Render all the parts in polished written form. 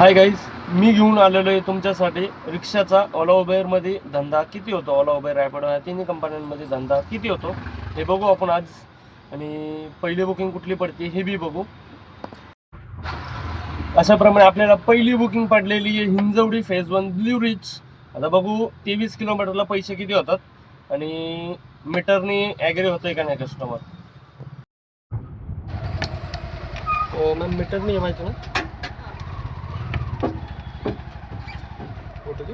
Hi guys, मी घेऊन आलेलो आहे तुमच्यासाठी रिक्षाचा ओला उबेरमध्ये धंदा किती होतो. ओला उबेर रॅपिडो या तिन्ही कंपन्यांमध्ये धंदा किती होतो हे बघू आपण आज. आणि पहिली बुकिंग कुठली पडते हे बी बघू. अशाप्रमाणे आपल्याला पहिली बुकिंग पडलेली आहे हिंजवडी फेज 1 ब्ल्यू रिच. आता बघू 23 किलोमीटरला पैसे किती होतात आणि मीटरनी ॲग्री होतंय का नाही कस्टमर. मॅम मीटरनी माहिती ना कुठे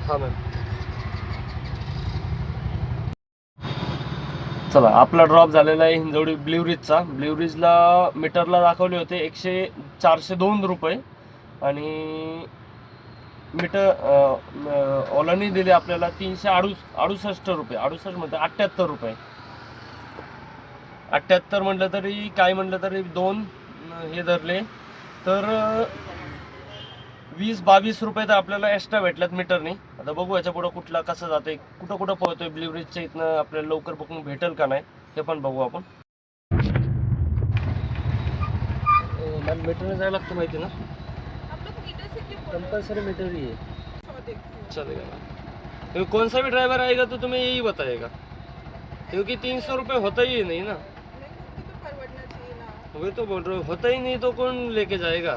हां मॅम. चला आपला ड्रॉप झालेला आहे हिंजवडी ब्ल्यूरिजचा. ब्ल्यूरिजला मीटरला दाखवले होते 402 रुपये आणि मीटर ओलानी दिले आपल्याला 368 रुपये. 68 म्हणजे 78 रुपये. 78 म्हटलं तरी काय म्हटलं तरी दोन हे धरले तर 20-22 रुपये तर आपल्याला एक्स्ट्रा भेटल्यात मीटरने. आता बघू याच्या पुढं कुठला कसं जाते, कुठं पोहतोय ब्ल्यूरिजच्या इथनं आपल्याला लवकर बुकिंग भेटेल का नाही हे पण बघू आपण. मॅम मीटरने जायला लागतं माहिती ना, कंपल्सरी मीटर ही है. चलेगा तो कौन सा भी ड्राइवर आएगा तो तुम्हें यही बताएगा क्योंकि 300 रुपये होता ही नहीं ना. वही तो बोल रहा हूँ, होता ही नहीं तो कौन लेके जाएगा.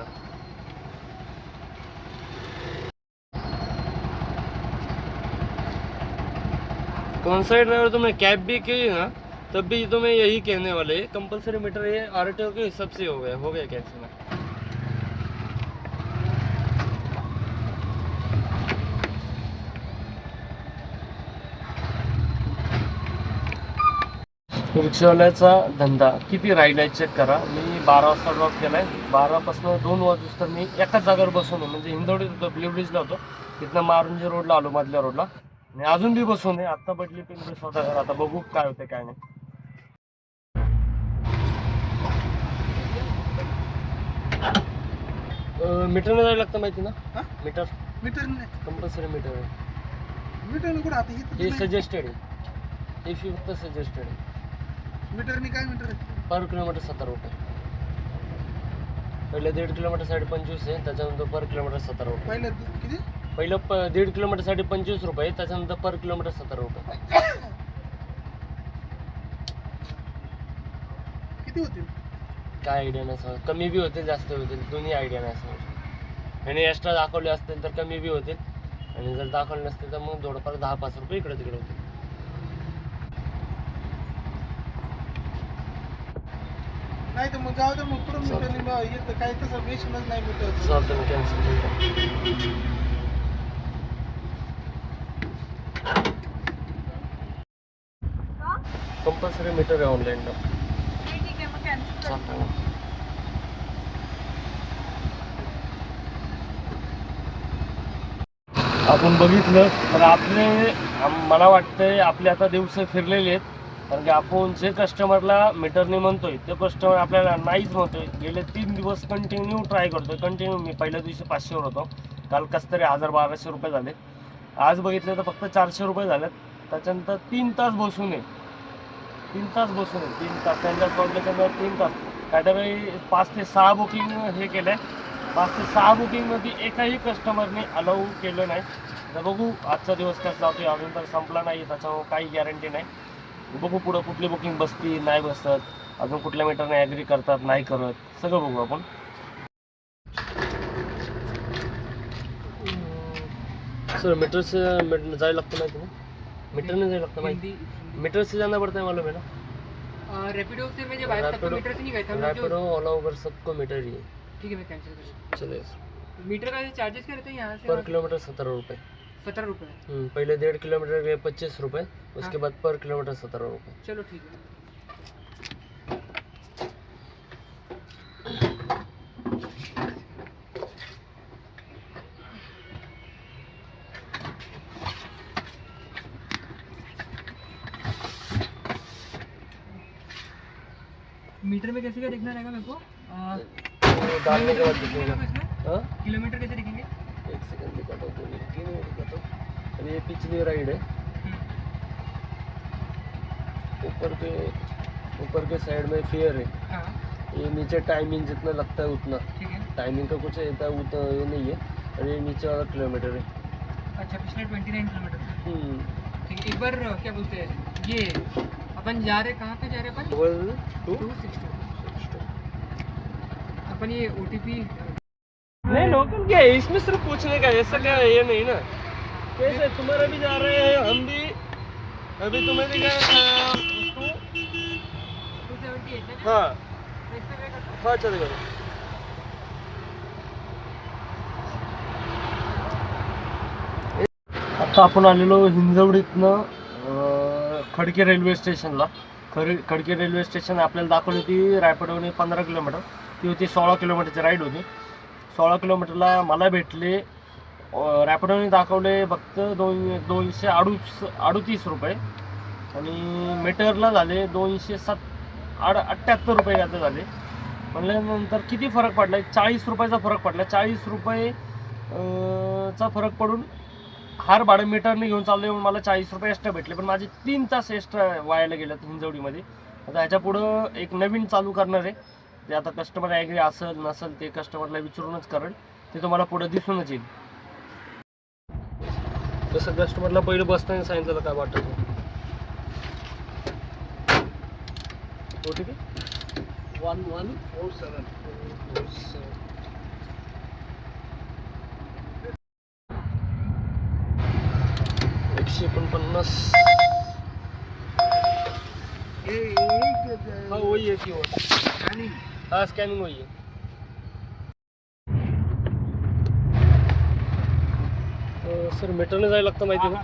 कौन सा ड्राइवर तुमने कैब भी की ना तब भी तुम्हें यही कहने वाले कंपल्सरी मीटर ये आरटीओ के हिसाब से हो गया कैसे ना. रिक्षावाल्याचा धंदा किती राहिलाय चेक करा. मी 12 वाजता ड्रॉप केलाय. 12 पासून 2 वाजता मी एकाच जागेवर बसून आहे, म्हणजे हिंदवडीत होतो, ब्ल्यूब्रिजला होतो, तिथनं मारुंजी रोडला आलो, मधल्या रोडला, आणि अजून बी बसून आहे. आत्ता पडली पिंपरी स्वतः. आता बघू काय होते काय नाही. मीटरने जायला लागतं माहिती ना. मीटर कंपल्सरी मीटर आहे. हे सजेस्टेड आहे, हे फक्त सजेस्टेड आहे. मीटरनी काय मीटर पर किलोमीटर 70 रुपये. पहिले 1.5 किलोमीटरसाठी 25 आहे, त्याच्यानंतर पर किलोमीटर 70 रुपये. पहिलं 1.5 किलोमीटरसाठी 25 रुपये, त्याच्यानंतर पर किलोमीटर 70 रुपये. किती होतील काय आयडिया नाही सर. कमी बी होतील जास्त होतील, दोन्ही आयडिया नाही सर. आणि एक्स्ट्रा दाखवले असतील तर कमी बी होतील, आणि जर दाखवले नसतील तर मग थोडंफार 10-5 रुपये इकडे तिकडे होतील. नाही तर मग जाऊ दे, मग पुढे मीटरनी येतं काय तसं बेशनच नाही मीटर. चालतं मी कॅन्सल. कंपल्सरी मीटर आहे ऑनलाईनला. चालतं. आपण बघितलं तर मला वाटतंय आपले आता दिवस फिरलेले आहेत, कारण की आपण जे कस्टमरला मीटरने म्हणतोय ते कस्टमर आपल्याला नाहीच म्हणतोय. गेले 3 दिवस कंटिन्यू ट्राय करतोय. कंटिन्यू मी पहिल्या दिवशी 500 वर होतो, काल कसं तरी 1000-1200 रुपये झाले. आज बघितलं तर फक्त 400 रुपये झालेत. त्याच्यानंतर 3 तास बसून आहे, 3 तास बसून आहे, 3 तास त्यांच्या सोडल्याच्यानंतर 3 तास काहीतरी 5 ते 6 बुकिंग हे केलं आहे. 5 ते 6 बुकिंगमध्ये एकाही कस्टमरने अलाऊ केलं नाही. तर बघू आजचा दिवस कसा जातोय, अजून तर संपला नाही, त्याच्यामुळे काही गॅरंटी नाही. बघू पुढं कुठली बुकिंग बसती नाही बसत, अजून कुठल्या मीटरने ॲग्री करतात नाही करत, सगळं बघू आपण. सर मीटर से जायला लागतं माहिती ना, मीटरने जायला लागतं माहिती. मीटर से जाना पड़ता है मालूम है ना. रैपिडो से मुझे बाहर तक मीटर से नहीं गए थे. रैपिडो ओला उबर सबको मीटर ही है. ठीक है, मैं कैंसिल कर. चलिए. मीटर का चार्जेस क्या रहते हैं यहाँ से? पर किलोमीटर 17 रुपये. 17 रुपये. पहले 1.5 किलोमीटर के 25 रुपये, उसके बाद पर किलोमीटर 17 रुपये. चलो ठीक है. मीटर में कैसे क्या देखना रहेगा मेरे को? डालने के बाद दिखेगा. हाँ किलोमीटर कैसे दिखेंगे? एक सेकंड दिखाता हूँ, 3 मिनट दिखाता हूँ। और ये पिछली राइड है, ऊपर के साइड में फेयर है, हाँ ये नीचे टाइमिंग जितना लगता है उतना, ठीक है। टाइमिंग का कुछ ऐसा उतना ये नहीं है, और ये नीचे वाला किलोमीटर है। अच्छा पिछले 29 किलोमीटर। हम्म, ठीक है, एक बार क्या बोलते हैं ये अपन जा रहे कहाँ पे जा रहे अपन? 260। अपन ये OTP नहीं लोकल क्या है इसमें, सिर्फ पूछने का, ऐसा क्या है ये नहीं ना। कैसे तुम्हारा भी जा रहे हैं, हम भी अभी तुम्हें भी गए 278 है ना? हाँ मैं इस पे पे करता हूँ। हाँ चलेगा। आता आपण आलेलो हिंजवडीतनं खडकी रेल्वे स्टेशनला. खडकी रेल्वे स्टेशन आपल्याला दाखवली होती रायगडवरून 15 किलोमीटर, ती होती 16 किलोमीटरची राईड होती. 16 किलोमीटरला मला भेटले रॅपिडोने दाखवले फक्त 238 रुपये, आणि मीटरला झाले 278 रुपये आता झाले. म्हणल्यानंतर किती फरक पडला, 40 रुपयाचा फरक पडला. 40 रुपये चा फरक पडून हार भाडं मीटरने घेऊन चालले म्हणून मला 40 रुपये एक्स्ट्रा भेटले, पण माझे 3 तास एक्स्ट्रा वायाला गेल्यात हिंजवडीमध्ये. आता ह्याच्या पुढं एक नवीन चालू करणार आहे, ते आता कस्टमर ॲग्री असेल नसेल ते कस्टमरला विचारूनच करेल, ते तुम्हाला पुढे दिसूनच येईल. तसं कस्टमरला पहिलं बसताना सांगितलं काय वाटत OTP 1147. 149. हाँ वही है कि वो हाँ स्कैनिंग वही है. सर मीटरने जायला लागतं माहिती आहे ना.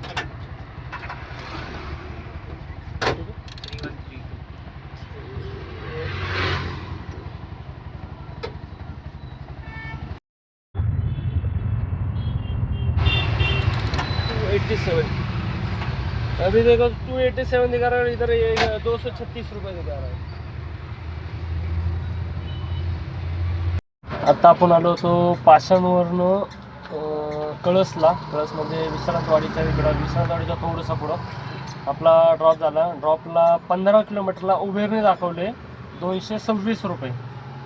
287 अभी देखो 287 दिखा रहा है, इधर ये 236 रुपये दिखा रहा है. आता आपण आलो होतो पाषाणवरनं कळसला. कळसमध्ये विश्रांतवाडीच्या इकडं, विश्रांतवाडीच्या थोडंसं पुढं आपला ड्रॉप झाला. ड्रॉपला 15 किलोमीटरला उबेरने दाखवले 226 रुपये.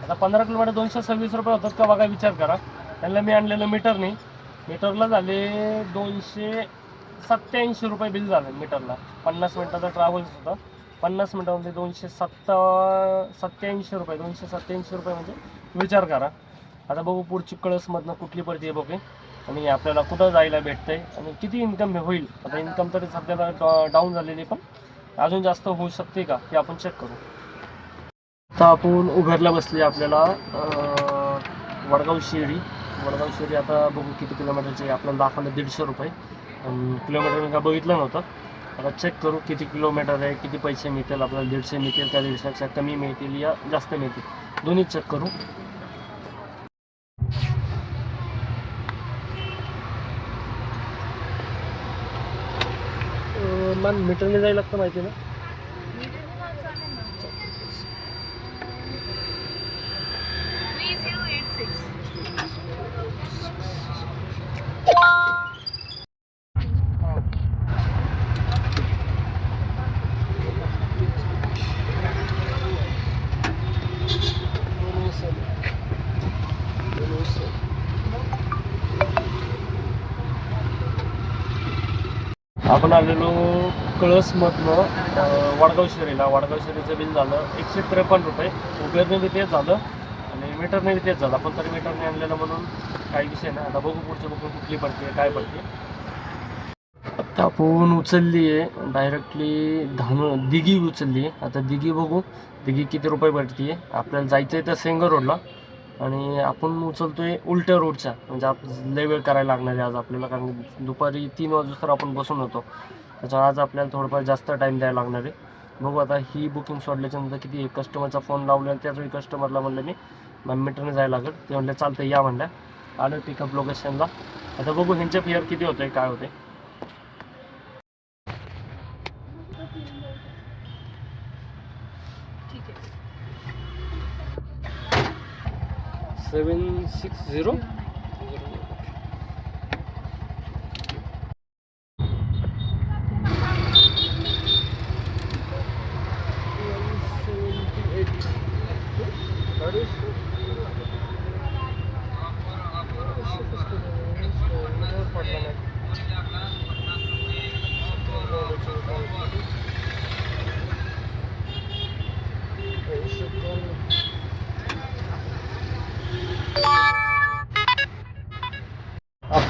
आता 15 किलोमीटर 226 रुपये होतात का बघा, विचार करा. त्यांना मी आणलेलं मीटरने, मीटरला झाले 287 रुपये बिल झालं मीटरला. 50 मिनटाचा ट्रॅव्हल्स होता, 50 मिनटामध्ये 287 रुपये. 287 रुपये म्हणजे विचार करा. आता बघू पुढची कळसमधनं कुठली पडते बघू, आणि आपल्याला कुठं जायला भेटतंय आणि किती इन्कम होईल. आता इन्कम तरी सध्याला डाऊन झालेली, पण अजून जास्त होऊ शकते का ते आपण चेक करू. आता आपण उबेरला बसले, आपल्याला वडगाव शिर्डी आता बघू किती किलोमीटरचे. आपल्याला दाखवलं 150 रुपये, किलोमीटर मी का बघितलं नव्हतं. आता चेक करू किती किलोमीटर आहे, किती पैसे मिळतील आपल्याला. 150 मिळतील का 150च्या कमी मिळतील या जास्त मिळतील, दोन्ही चेक करू. मन मीटरने जायला लागतं माहिती ना. आपण आलेलो कळसमधनं वडगाव शिरीचं बिल झालं 153 रुपये. उबेरने बी तेच झालं आणि मीटरने बी तेच झालं, पण तरी मीटरने आणलेलं म्हणून काही विषय नाही. आता बघू पुढच्या बुकिंग कुठली पडते काय पडते. आता आपण उचलली आहे डायरेक्टली दिघी उचलली आहे. आता दिघी बघू, दिघी किती रुपये पडते. आपल्याला जायचं आहे तर सेंगर रोडला, आणि आपण उचलतोय उलट्या रोडच्या, म्हणजे लय वेळ करायला लागणार आहे आज आपल्याला, कारण दुपारी 3 वाजता आपण बसून होतो. त्याच्यामुळे आज आपल्याला थोडंफार जास्त टाईम द्यायला लागणार आहे. बघू आता ही बुकिंग सोडल्याच्या नंतर किती. कस्टमरचा फोन लावला, त्याचवेळी कस्टमरला म्हणलं मी मीटरने जायला लागेल. ते म्हणलं चालतं या म्हणल्या. आलं पिकअप लोकेशनला. आता बघू ह्यांच्या फेअर किती होतं काय होते. 760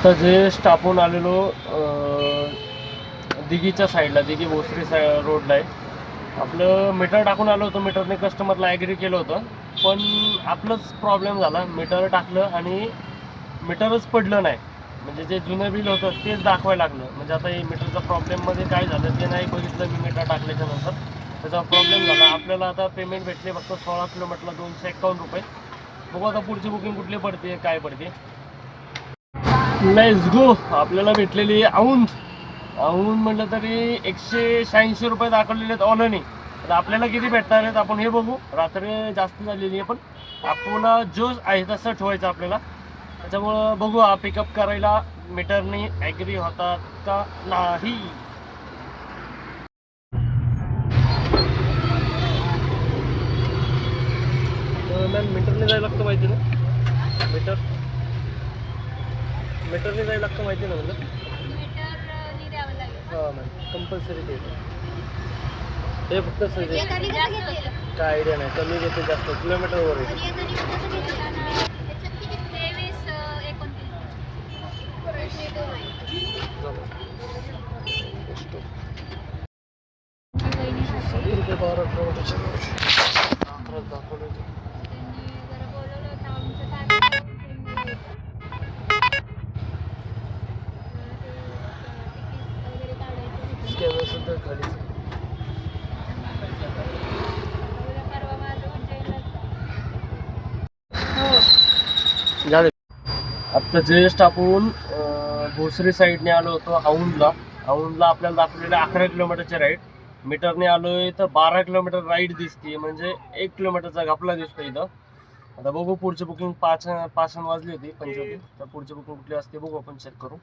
आत्ता जस्ट आपण आलेलो दिघीच्या साईडला, दिघी भोसरी रोडला आहे. आपलं मीटर टाकून आलो होतो, मीटरने कस्टमरला ॲग्री केलं होतं, पण आपलंच प्रॉब्लेम झाला. मीटर टाकलं आणि मीटरच पडलं नाही, म्हणजे जे जुनं बिल होतं तेच दाखवायला लागलं. म्हणजे आता हे मीटरचा प्रॉब्लेममध्ये काय झालं ते नाही बघितलं मी मीटर टाकल्याच्या नंतर, त्याचा प्रॉब्लेम झाला. आपल्याला आता पेमेंट भेटले फक्त 16 किलोमीटरला 251 रुपये. बघू आता पुढची बुकिंग कुठली पडते काय पडते. Let's go. आपल्याला भेटलेली औंध म्हटलं तरी 186 रुपये दाखवलेले आहेत ऑनलाईन. तर आपल्याला किती भेटणार आहेत आपण हे बघू. रात्री जास्त झालेली आहे, पण आपल्याला जो आहे तसं ठेवायचं आपल्याला. त्याच्यामुळं बघू हा पिकअप करायला मीटरने ॲग्री होतात का नाही. मॅम मीटरने जायला लागतं माहिती ना, मीटरने जायला लागतं माहिती ना म्हणलं. हां मॅम कंपल्सरी ते हे फक्त काय आयडिया नाही, कमी घेते जास्त किलोमीटरवर आहे. झाले. आता जस्ट आपण भोसरी साईडने आलो होतो औंधला. आपल्याला दाखवलेलं 11 किलोमीटरचे राईड. मीटरने आलोय तर 12 किलोमीटर राईड दिसते, म्हणजे 1 किलोमीटरचा घपला दिसतो इथं. आता बघू पुढची बुकिंग 5 वाजली होती 25. तर पुढची बुकिंग कुठली असते बघू, आपण चेक करू.